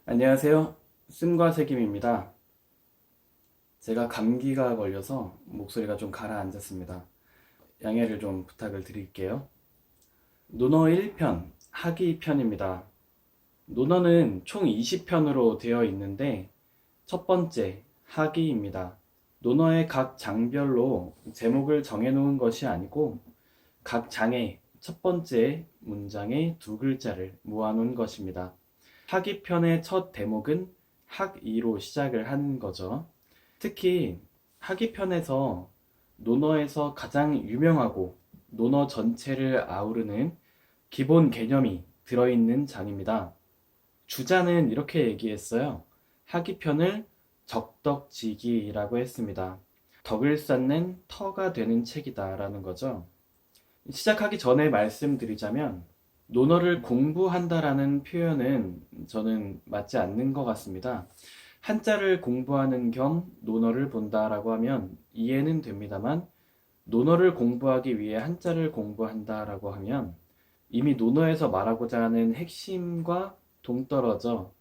안녕하세요. 쓴과책임입니다. 제가 감기가 걸려서 목소리가 좀 가라앉았습니다. 양해를 좀 부탁을 드릴게요. 논어 1편, 하기 편입니다. 논어는 총 20편으로 되어 있는데 첫 번째, 하기입니다. 논어의 각 장별로 제목을 정해놓은 것이 아니고 각 장의 첫 번째 문장에 두 글자를 모아놓은 것입니다. 하기편의 첫 대목은 학이로 시작을 하는 거죠. 특히 하기편에서 논어에서 가장 유명하고 논어 전체를 아우르는 기본 개념이 들어있는 장입니다. 주자는 이렇게 얘기했어요. 하기편을 적덕지기라고 했습니다. 덕을 쌓는 터가 되는 책이다 라는 거죠. 시작하기 전에 말씀드리자면 논어를 공부한다라는 표현은 저는 맞지 않는 것 같습니다. 한자를 공부하는 겸 논어를 본다라고 하면 이해는 됩니다만 논어를 공부하기 위해 한자를 공부한다라고 하면 이미 논어에서 말하고자 하는 핵심과 동떨어져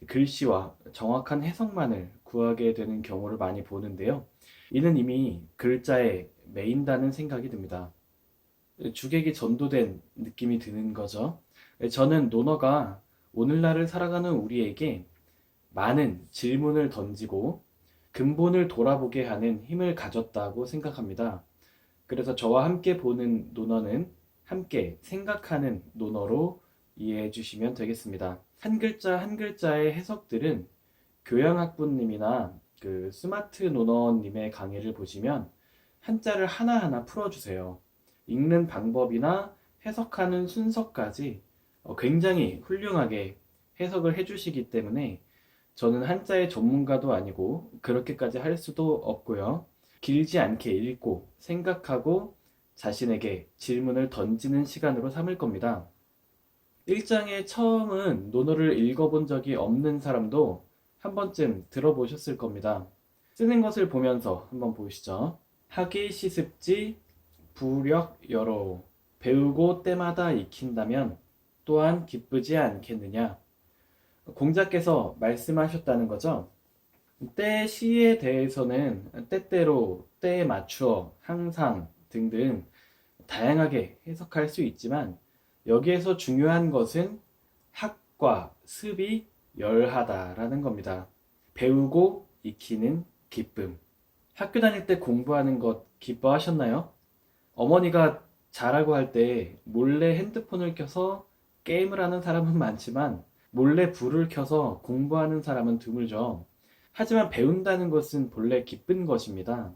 글씨와 정확한 해석만을 구하게 되는 경우를 많이 보는데요. 이는 이미 글자에 매인다는 생각이 듭니다. 주객이 전도된 느낌이 드는 거죠. 저는 논어가 오늘날을 살아가는 우리에게 많은 질문을 던지고 근본을 돌아보게 하는 힘을 가졌다고 생각합니다. 그래서 저와 함께 보는 논어는 함께 생각하는 논어로 이해해 주시면 되겠습니다. 한 글자 한 글자의 해석들은 교양학부님이나 그 스마트 논어님의 강의를 보시면 한자를 하나하나 풀어주세요. 읽는 방법이나 해석하는 순서까지 굉장히 훌륭하게 해석을 해주시기 때문에 저는 한자의 전문가도 아니고 그렇게까지 할 수도 없고요. 길지 않게 읽고 생각하고 자신에게 질문을 던지는 시간으로 삼을 겁니다. 1장의 처음은 논어를 읽어본 적이 없는 사람도 한 번쯤 들어보셨을 겁니다. 쓰는 것을 보면서 한번 보시죠. 하기 시습지 부력 여러 배우고 때마다 익힌다면 또한 기쁘지 않겠느냐. 공자께서 말씀하셨다는 거죠. 때 시에 대해서는 때때로 때에 맞추어 항상 등등 다양하게 해석할 수 있지만 여기에서 중요한 것은 학과 습이 열하다라는 겁니다. 배우고 익히는 기쁨. 학교 다닐 때 공부하는 것 기뻐하셨나요? 어머니가 자라고 할 때 몰래 핸드폰을 켜서 게임을 하는 사람은 많지만 몰래 불을 켜서 공부하는 사람은 드물죠. 하지만 배운다는 것은 본래 기쁜 것입니다.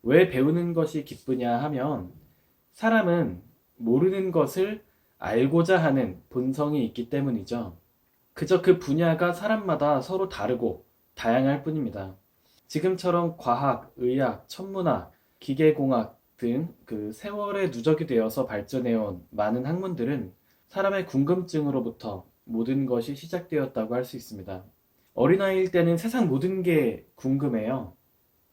왜 배우는 것이 기쁘냐 하면 사람은 모르는 것을 알고자 하는 본성이 있기 때문이죠. 그저 그 분야가 사람마다 서로 다르고 다양할 뿐입니다. 지금처럼 과학, 의학, 천문학, 기계공학 등 그 세월의 누적이 되어서 발전해온 많은 학문들은 사람의 궁금증으로부터 모든 것이 시작되었다고 할 수 있습니다. 어린아이일 때는 세상 모든 게 궁금해요.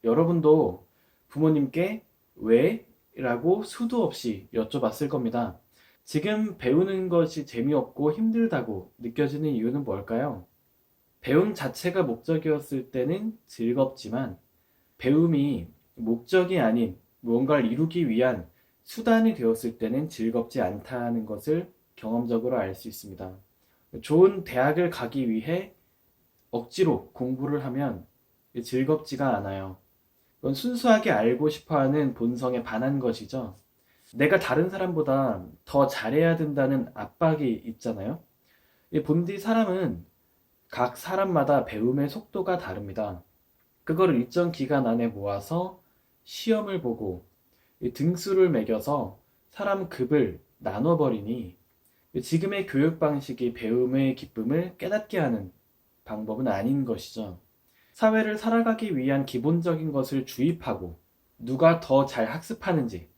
여러분도 부모님께 왜? 라고 수도 없이 여쭤봤을 겁니다. 지금 배우는 것이 재미없고 힘들다고 느껴지는 이유는 뭘까요? 배움 자체가 목적이었을 때는 즐겁지만 배움이 목적이 아닌 무언가를 이루기 위한 수단이 되었을 때는 즐겁지 않다는 것을 경험적으로 알 수 있습니다. 좋은 대학을 가기 위해 억지로 공부를 하면 즐겁지가 않아요. 그건 순수하게 알고 싶어 하는 본성에 반한 것이죠. 내가 다른 사람보다 더 잘해야 된다는 압박이 있잖아요. 이 본디 사람은 각 사람마다 배움의 속도가 다릅니다. 그거를 일정 기간 안에 모아서 시험을 보고 등수를 매겨서 사람 급을 나눠버리니 지금의 교육 방식이 배움의 기쁨을 깨닫게 하는 방법은 아닌 것이죠. 사회를 살아가기 위한 기본적인 것을 주입하고 누가 더 잘 학습하는지,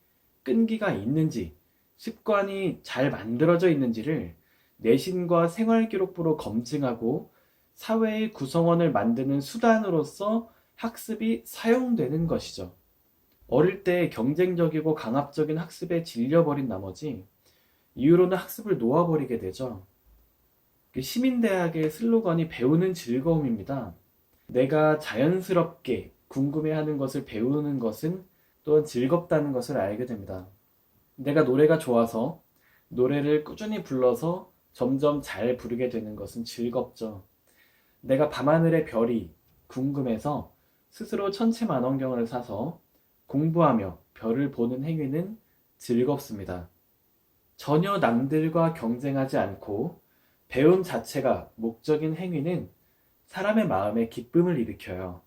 끈기가 있는지, 습관이 잘 만들어져 있는지를 내신과 생활기록부로 검증하고 사회의 구성원을 만드는 수단으로서 학습이 사용되는 것이죠. 어릴 때 경쟁적이고 강압적인 학습에 질려버린 나머지 이후로는 학습을 놓아버리게 되죠. 시민대학의 슬로건이 배우는 즐거움입니다. 내가 자연스럽게 궁금해하는 것을 배우는 것은 또한 즐겁다는 것을 알게 됩니다. 내가 노래가 좋아서 노래를 꾸준히 불러서 점점 잘 부르게 되는 것은 즐겁죠. 내가 밤하늘의 별이 궁금해서 스스로 천체만원경을 사서 공부하며 별을 보는 행위는 즐겁습니다. 전혀 남들과 경쟁하지 않고 배움 자체가 목적인 행위는 사람의 마음에 기쁨을 일으켜요.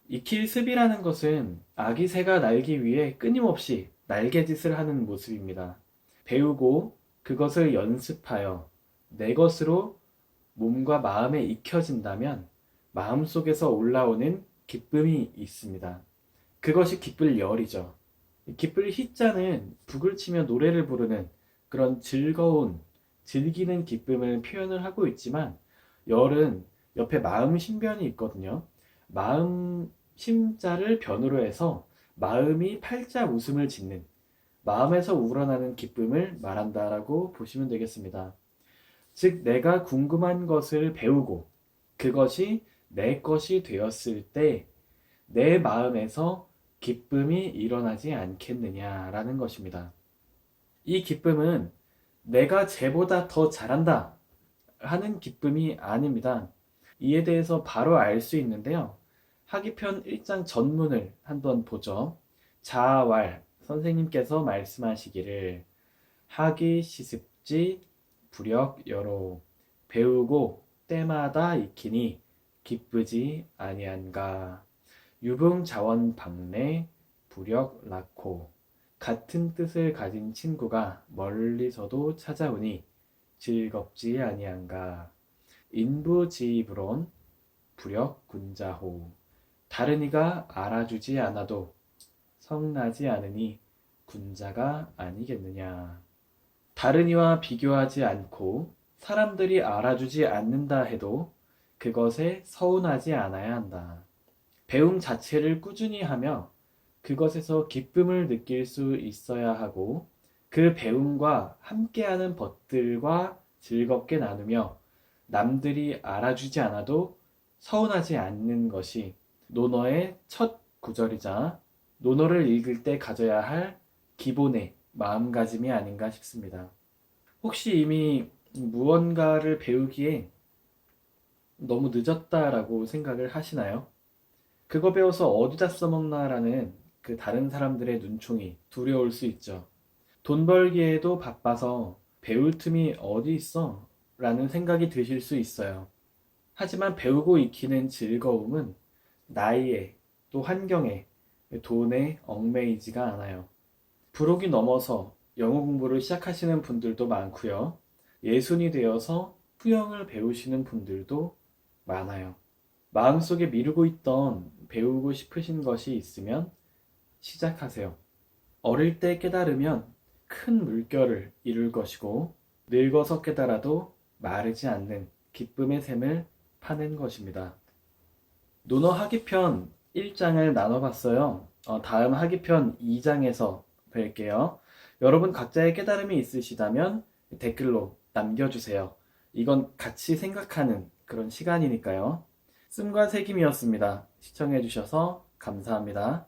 이킬습이라는 것은 아기 새가 날기 위해 끊임없이 날개짓을 하는 모습입니다. 배우고 그것을 연습하여 내 것으로 몸과 마음에 익혀진다면 마음속에서 올라오는 기쁨이 있습니다. 그것이 기쁠 열이죠. 기쁠 희자는 북을 치며 노래를 부르는 그런 즐거운, 즐기는 기쁨을 표현을 하고 있지만 열은 옆에 마음 신변이 있거든요. 마음 심자를 변으로 해서 마음이 팔자 웃음을 짓는 마음에서 우러나는 기쁨을 말한다라고 보시면 되겠습니다. 즉, 내가 궁금한 것을 배우고 그것이 내 것이 되었을 때 내 마음에서 기쁨이 일어나지 않겠느냐라는 것입니다. 이 기쁨은 내가 쟤보다 더 잘한다 하는 기쁨이 아닙니다. 이에 대해서 바로 알 수 있는데요. 하기편 1장 전문을 한번 보죠. 자왈 선생님께서 말씀하시기를 하기 시습지 부력여로 배우고 때마다 익히니 기쁘지 아니한가. 유붕자원 박내 부력낳고 같은 뜻을 가진 친구가 멀리서도 찾아오니 즐겁지 아니한가. 인부지불론 부력군자호 다른 이가 알아주지 않아도 성나지 않으니 군자가 아니겠느냐. 다른 이와 비교하지 않고 사람들이 알아주지 않는다 해도 그것에 서운하지 않아야 한다. 배움 자체를 꾸준히 하며 그것에서 기쁨을 느낄 수 있어야 하고 그 배움과 함께하는 벗들과 즐겁게 나누며 남들이 알아주지 않아도 서운하지 않는 것이 논어의 첫 구절이자 논어를 읽을 때 가져야 할 기본의 마음가짐이 아닌가 싶습니다. 혹시 이미 무언가를 배우기에 너무 늦었다라고 생각을 하시나요? 그거 배워서 어디다 써먹나라는 그 다른 사람들의 눈총이 두려울 수 있죠. 돈 벌기에도 바빠서 배울 틈이 어디 있어? 라는 생각이 드실 수 있어요. 하지만 배우고 익히는 즐거움은 나이에 또 환경에 돈에 얽매이지가 않아요. 부록이 넘어서 영어 공부를 시작하시는 분들도 많고요. 예순이 되어서 수영을 배우시는 분들도 많아요. 마음속에 미루고 있던 배우고 싶으신 것이 있으면 시작하세요. 어릴 때 깨달으면 큰 물결을 이룰 것이고 늙어서 깨달아도 마르지 않는 기쁨의 샘을 파는 것입니다. 논어 하기편 1장을 나눠봤어요. 다음 하기편 2장에서 뵐게요. 여러분 각자의 깨달음이 있으시다면 댓글로 남겨주세요. 이건 같이 생각하는 그런 시간이니까요. 씀과 새김이었습니다. 시청해주셔서 감사합니다.